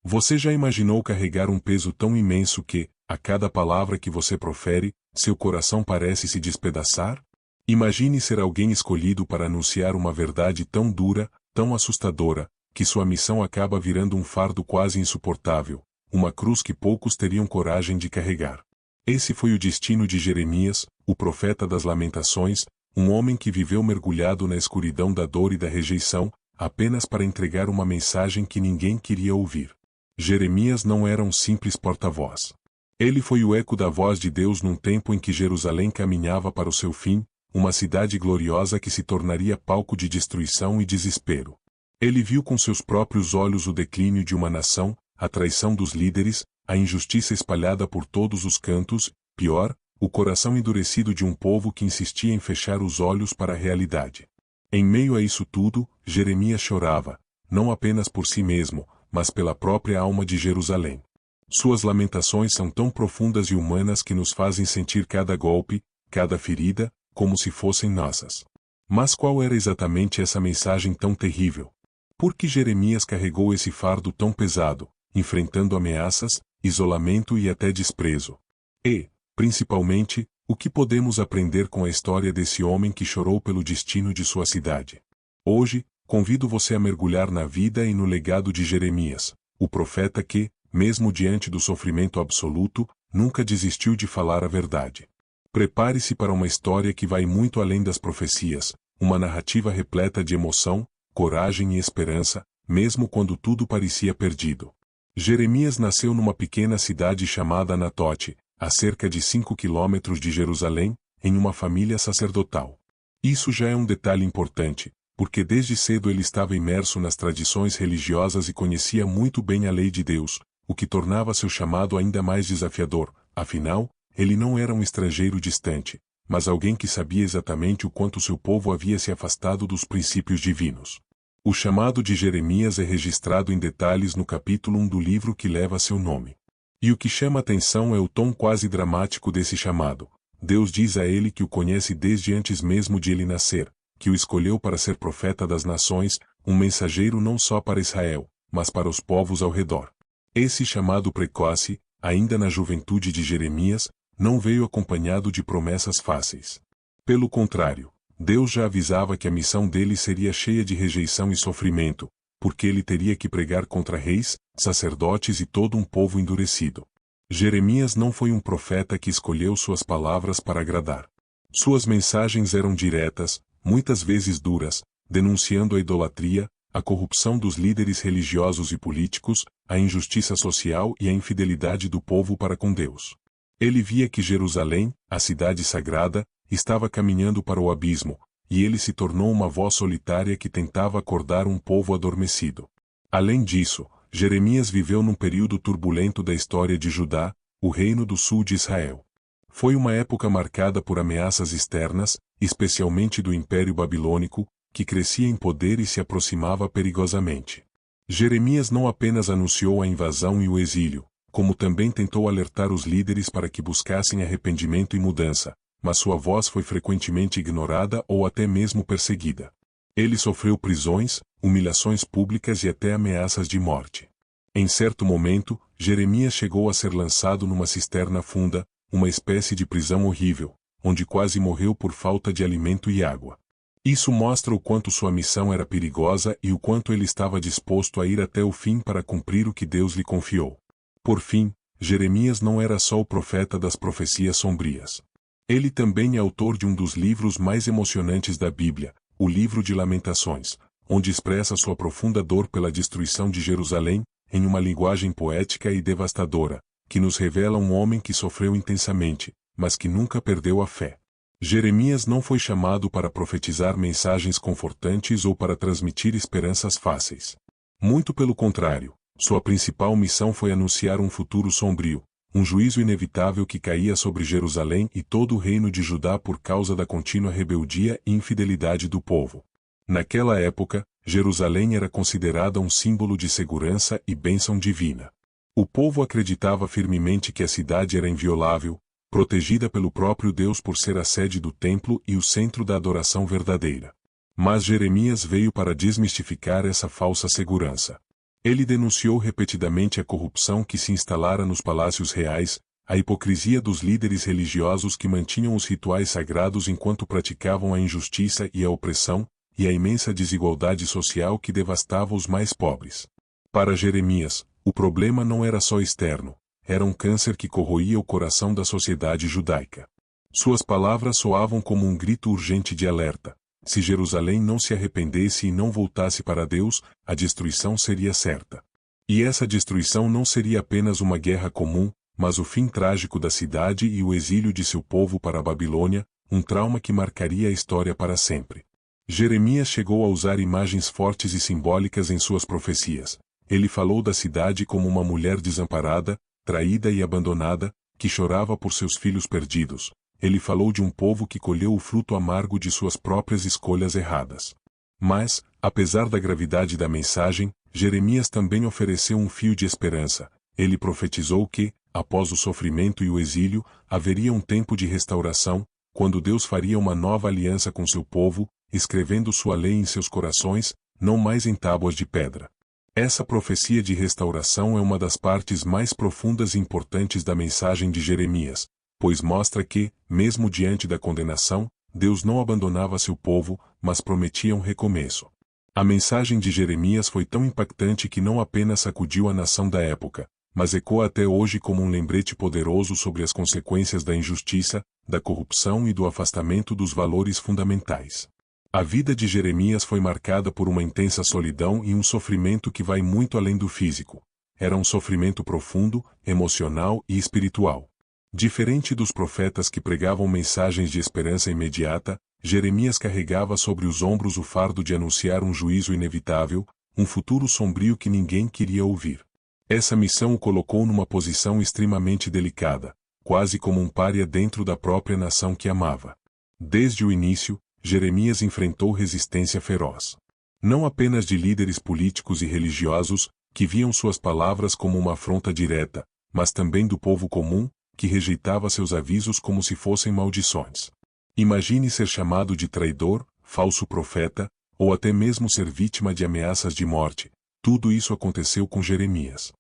Você já imaginou carregar um peso tão imenso que, a cada palavra que você profere, seu coração parece se despedaçar? Imagine ser alguém escolhido para anunciar uma verdade tão dura, tão assustadora, que sua missão acaba virando um fardo quase insuportável, uma cruz que poucos teriam coragem de carregar. Esse foi o destino de Jeremias, o profeta das Lamentações, um homem que viveu mergulhado na escuridão da dor e da rejeição, apenas para entregar uma mensagem que ninguém queria ouvir. Jeremias não era um simples porta-voz. Ele foi o eco da voz de Deus num tempo em que Jerusalém caminhava para o seu fim, uma cidade gloriosa que se tornaria palco de destruição e desespero. Ele viu com seus próprios olhos o declínio de uma nação, a traição dos líderes, a injustiça espalhada por todos os cantos, pior, o coração endurecido de um povo que insistia em fechar os olhos para a realidade. Em meio a isso tudo, Jeremias chorava, não apenas por si mesmo, mas pela própria alma de Jerusalém. Suas lamentações são tão profundas e humanas que nos fazem sentir cada golpe, cada ferida, como se fossem nossas. Mas qual era exatamente essa mensagem tão terrível? Por que Jeremias carregou esse fardo tão pesado, enfrentando ameaças, isolamento e até desprezo? E, principalmente, o que podemos aprender com a história desse homem que chorou pelo destino de sua cidade? Hoje, convido você a mergulhar na vida e no legado de Jeremias, o profeta que, mesmo diante do sofrimento absoluto, nunca desistiu de falar a verdade. Prepare-se para uma história que vai muito além das profecias, uma narrativa repleta de emoção, coragem e esperança, mesmo quando tudo parecia perdido. Jeremias nasceu numa pequena cidade chamada Anatote, a cerca de 5 quilômetros de Jerusalém, em uma família sacerdotal. Isso já é um detalhe importante, porque desde cedo ele estava imerso nas tradições religiosas e conhecia muito bem a lei de Deus, o que tornava seu chamado ainda mais desafiador. Afinal, ele não era um estrangeiro distante, mas alguém que sabia exatamente o quanto seu povo havia se afastado dos princípios divinos. O chamado de Jeremias é registrado em detalhes no capítulo 1 do livro que leva seu nome. E o que chama atenção é o tom quase dramático desse chamado. Deus diz a ele que o conhece desde antes mesmo de ele nascer, que o escolheu para ser profeta das nações, um mensageiro não só para Israel, mas para os povos ao redor. Esse chamado precoce, ainda na juventude de Jeremias, não veio acompanhado de promessas fáceis. Pelo contrário, Deus já avisava que a missão dele seria cheia de rejeição e sofrimento, porque ele teria que pregar contra reis, sacerdotes e todo um povo endurecido. Jeremias não foi um profeta que escolheu suas palavras para agradar. Suas mensagens eram diretas, muitas vezes duras, denunciando a idolatria, a corrupção dos líderes religiosos e políticos, a injustiça social e a infidelidade do povo para com Deus. Ele via que Jerusalém, a cidade sagrada, estava caminhando para o abismo, e ele se tornou uma voz solitária que tentava acordar um povo adormecido. Além disso, Jeremias viveu num período turbulento da história de Judá, o reino do sul de Israel. Foi uma época marcada por ameaças externas, especialmente do Império Babilônico, que crescia em poder e se aproximava perigosamente. Jeremias não apenas anunciou a invasão e o exílio, como também tentou alertar os líderes para que buscassem arrependimento e mudança, mas sua voz foi frequentemente ignorada ou até mesmo perseguida. Ele sofreu prisões, humilhações públicas e até ameaças de morte. Em certo momento, Jeremias chegou a ser lançado numa cisterna funda, uma espécie de prisão horrível, onde quase morreu por falta de alimento e água. Isso mostra o quanto sua missão era perigosa e o quanto ele estava disposto a ir até o fim para cumprir o que Deus lhe confiou. Por fim, Jeremias não era só o profeta das profecias sombrias. Ele também é autor de um dos livros mais emocionantes da Bíblia, o Livro de Lamentações, onde expressa sua profunda dor pela destruição de Jerusalém, em uma linguagem poética e devastadora, que nos revela um homem que sofreu intensamente, mas que nunca perdeu a fé. Jeremias não foi chamado para profetizar mensagens confortantes ou para transmitir esperanças fáceis. Muito pelo contrário, sua principal missão foi anunciar um futuro sombrio, um juízo inevitável que caía sobre Jerusalém e todo o reino de Judá por causa da contínua rebeldia e infidelidade do povo. Naquela época, Jerusalém era considerada um símbolo de segurança e bênção divina. O povo acreditava firmemente que a cidade era inviolável, protegida pelo próprio Deus por ser a sede do templo e o centro da adoração verdadeira. Mas Jeremias veio para desmistificar essa falsa segurança. Ele denunciou repetidamente a corrupção que se instalara nos palácios reais, a hipocrisia dos líderes religiosos que mantinham os rituais sagrados enquanto praticavam a injustiça e a opressão, e a imensa desigualdade social que devastava os mais pobres. Para Jeremias, o problema não era só externo, era um câncer que corroía o coração da sociedade judaica. Suas palavras soavam como um grito urgente de alerta. Se Jerusalém não se arrependesse e não voltasse para Deus, a destruição seria certa. E essa destruição não seria apenas uma guerra comum, mas o fim trágico da cidade e o exílio de seu povo para a Babilônia, um trauma que marcaria a história para sempre. Jeremias chegou a usar imagens fortes e simbólicas em suas profecias. Ele falou da cidade como uma mulher desamparada, traída e abandonada, que chorava por seus filhos perdidos. Ele falou de um povo que colheu o fruto amargo de suas próprias escolhas erradas. Mas, apesar da gravidade da mensagem, Jeremias também ofereceu um fio de esperança. Ele profetizou que, após o sofrimento e o exílio, haveria um tempo de restauração, quando Deus faria uma nova aliança com seu povo, escrevendo sua lei em seus corações, não mais em tábuas de pedra. Essa profecia de restauração é uma das partes mais profundas e importantes da mensagem de Jeremias, pois mostra que, mesmo diante da condenação, Deus não abandonava seu povo, mas prometia um recomeço. A mensagem de Jeremias foi tão impactante que não apenas sacudiu a nação da época, mas ecoa até hoje como um lembrete poderoso sobre as consequências da injustiça, da corrupção e do afastamento dos valores fundamentais. A vida de Jeremias foi marcada por uma intensa solidão e um sofrimento que vai muito além do físico. Era um sofrimento profundo, emocional e espiritual. Diferente dos profetas que pregavam mensagens de esperança imediata, Jeremias carregava sobre os ombros o fardo de anunciar um juízo inevitável, um futuro sombrio que ninguém queria ouvir. Essa missão o colocou numa posição extremamente delicada, quase como um pária dentro da própria nação que amava. Desde o início, Jeremias enfrentou resistência feroz. Não apenas de líderes políticos e religiosos, que viam suas palavras como uma afronta direta, mas também do povo comum, que rejeitava seus avisos como se fossem maldições. Imagine ser chamado de traidor, falso profeta, ou até mesmo ser vítima de ameaças de morte. Tudo isso aconteceu com Jeremias.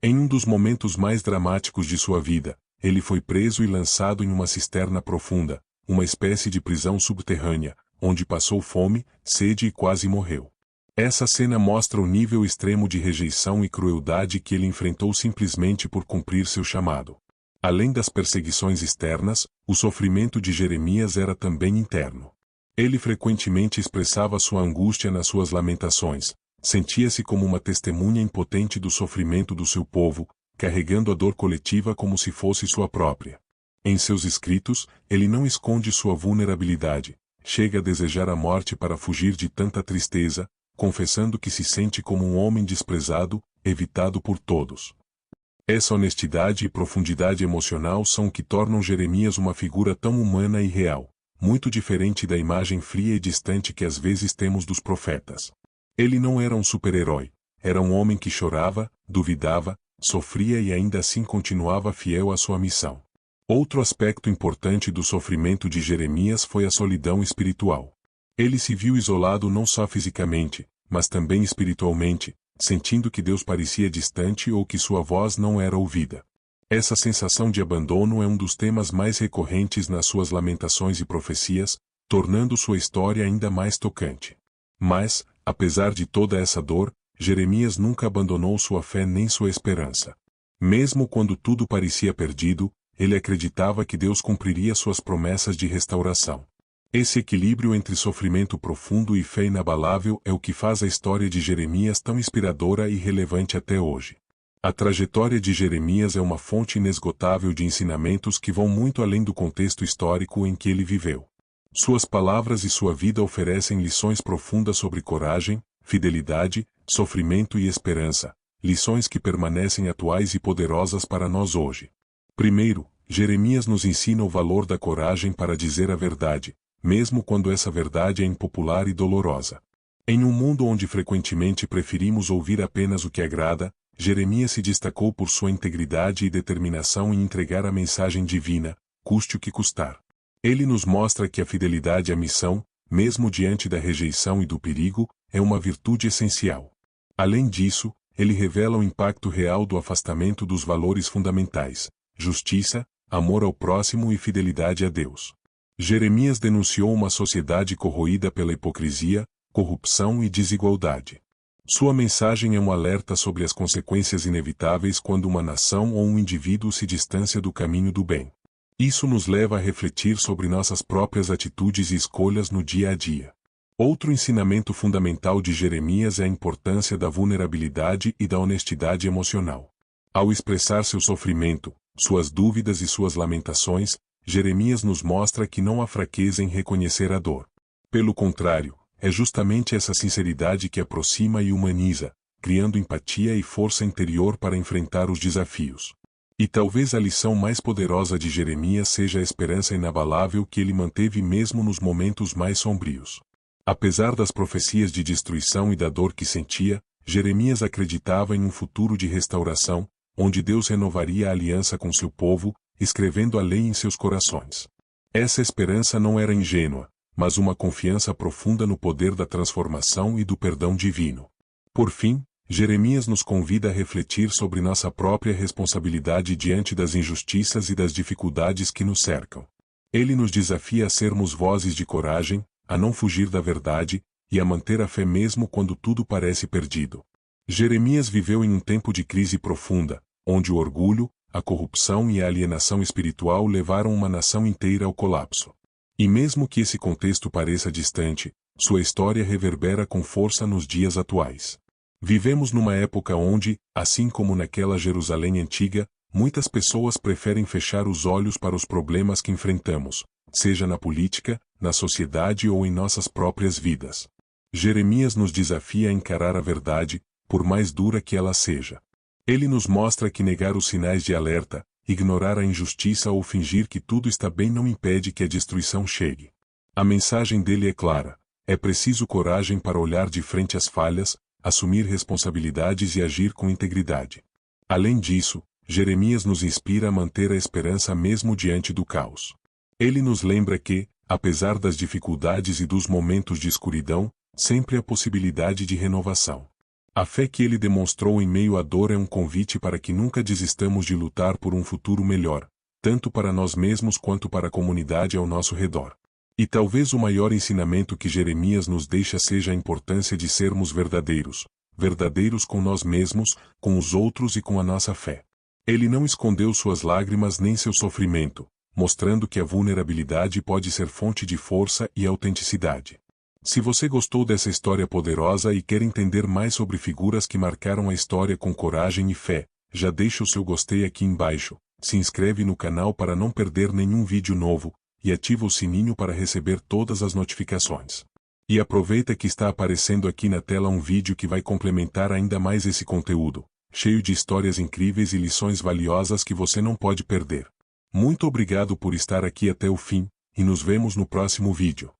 Em um dos momentos mais dramáticos de sua vida, ele foi preso e lançado em uma cisterna profunda, uma espécie de prisão subterrânea, onde passou fome, sede e quase morreu. Essa cena mostra o nível extremo de rejeição e crueldade que ele enfrentou simplesmente por cumprir seu chamado. Além das perseguições externas, o sofrimento de Jeremias era também interno. Ele frequentemente expressava sua angústia nas suas lamentações, sentia-se como uma testemunha impotente do sofrimento do seu povo, carregando a dor coletiva como se fosse sua própria. Em seus escritos, ele não esconde sua vulnerabilidade, chega a desejar a morte para fugir de tanta tristeza, confessando que se sente como um homem desprezado, evitado por todos. Essa honestidade e profundidade emocional são o que tornam Jeremias uma figura tão humana e real, muito diferente da imagem fria e distante que às vezes temos dos profetas. Ele não era um super-herói, era um homem que chorava, duvidava, sofria e ainda assim continuava fiel à sua missão. Outro aspecto importante do sofrimento de Jeremias foi a solidão espiritual. Ele se viu isolado não só fisicamente, mas também espiritualmente, sentindo que Deus parecia distante ou que sua voz não era ouvida. Essa sensação de abandono é um dos temas mais recorrentes nas suas lamentações e profecias, tornando sua história ainda mais tocante. Mas, apesar de toda essa dor, Jeremias nunca abandonou sua fé nem sua esperança. Mesmo quando tudo parecia perdido, ele acreditava que Deus cumpriria suas promessas de restauração. Esse equilíbrio entre sofrimento profundo e fé inabalável é o que faz a história de Jeremias tão inspiradora e relevante até hoje. A trajetória de Jeremias é uma fonte inesgotável de ensinamentos que vão muito além do contexto histórico em que ele viveu. Suas palavras e sua vida oferecem lições profundas sobre coragem, fidelidade, sofrimento e esperança, lições que permanecem atuais e poderosas para nós hoje. Primeiro, Jeremias nos ensina o valor da coragem para dizer a verdade, mesmo quando essa verdade é impopular e dolorosa. Em um mundo onde frequentemente preferimos ouvir apenas o que agrada, Jeremias se destacou por sua integridade e determinação em entregar a mensagem divina, custe o que custar. Ele nos mostra que a fidelidade à missão, mesmo diante da rejeição e do perigo, é uma virtude essencial. Além disso, ele revela o impacto real do afastamento dos valores fundamentais: justiça, amor ao próximo e fidelidade a Deus. Jeremias denunciou uma sociedade corroída pela hipocrisia, corrupção e desigualdade. Sua mensagem é um alerta sobre as consequências inevitáveis quando uma nação ou um indivíduo se distancia do caminho do bem. Isso nos leva a refletir sobre nossas próprias atitudes e escolhas no dia a dia. Outro ensinamento fundamental de Jeremias é a importância da vulnerabilidade e da honestidade emocional. Ao expressar seu sofrimento, suas dúvidas e suas lamentações, Jeremias nos mostra que não há fraqueza em reconhecer a dor. Pelo contrário, é justamente essa sinceridade que aproxima e humaniza, criando empatia e força interior para enfrentar os desafios. E talvez a lição mais poderosa de Jeremias seja a esperança inabalável que ele manteve mesmo nos momentos mais sombrios. Apesar das profecias de destruição e da dor que sentia, Jeremias acreditava em um futuro de restauração, onde Deus renovaria a aliança com seu povo, escrevendo a lei em seus corações. Essa esperança não era ingênua, mas uma confiança profunda no poder da transformação e do perdão divino. Por fim, Jeremias nos convida a refletir sobre nossa própria responsabilidade diante das injustiças e das dificuldades que nos cercam. Ele nos desafia a sermos vozes de coragem, a não fugir da verdade, e a manter a fé mesmo quando tudo parece perdido. Jeremias viveu em um tempo de crise profunda, onde o orgulho, a corrupção e a alienação espiritual levaram uma nação inteira ao colapso. E mesmo que esse contexto pareça distante, sua história reverbera com força nos dias atuais. Vivemos numa época onde, assim como naquela Jerusalém antiga, muitas pessoas preferem fechar os olhos para os problemas que enfrentamos, seja na política, na sociedade ou em nossas próprias vidas. Jeremias nos desafia a encarar a verdade, por mais dura que ela seja. Ele nos mostra que negar os sinais de alerta, ignorar a injustiça ou fingir que tudo está bem não impede que a destruição chegue. A mensagem dele é clara: é preciso coragem para olhar de frente às falhas, assumir responsabilidades e agir com integridade. Além disso, Jeremias nos inspira a manter a esperança mesmo diante do caos. Ele nos lembra que, apesar das dificuldades e dos momentos de escuridão, sempre há possibilidade de renovação. A fé que ele demonstrou em meio à dor é um convite para que nunca desistamos de lutar por um futuro melhor, tanto para nós mesmos quanto para a comunidade ao nosso redor. E talvez o maior ensinamento que Jeremias nos deixa seja a importância de sermos verdadeiros com nós mesmos, com os outros e com a nossa fé. Ele não escondeu suas lágrimas nem seu sofrimento, mostrando que a vulnerabilidade pode ser fonte de força e autenticidade. Se você gostou dessa história poderosa e quer entender mais sobre figuras que marcaram a história com coragem e fé, já deixa o seu gostei aqui embaixo, se inscreve no canal para não perder nenhum vídeo novo, e ativa o sininho para receber todas as notificações. E aproveita que está aparecendo aqui na tela um vídeo que vai complementar ainda mais esse conteúdo, cheio de histórias incríveis e lições valiosas que você não pode perder. Muito obrigado por estar aqui até o fim, e nos vemos no próximo vídeo.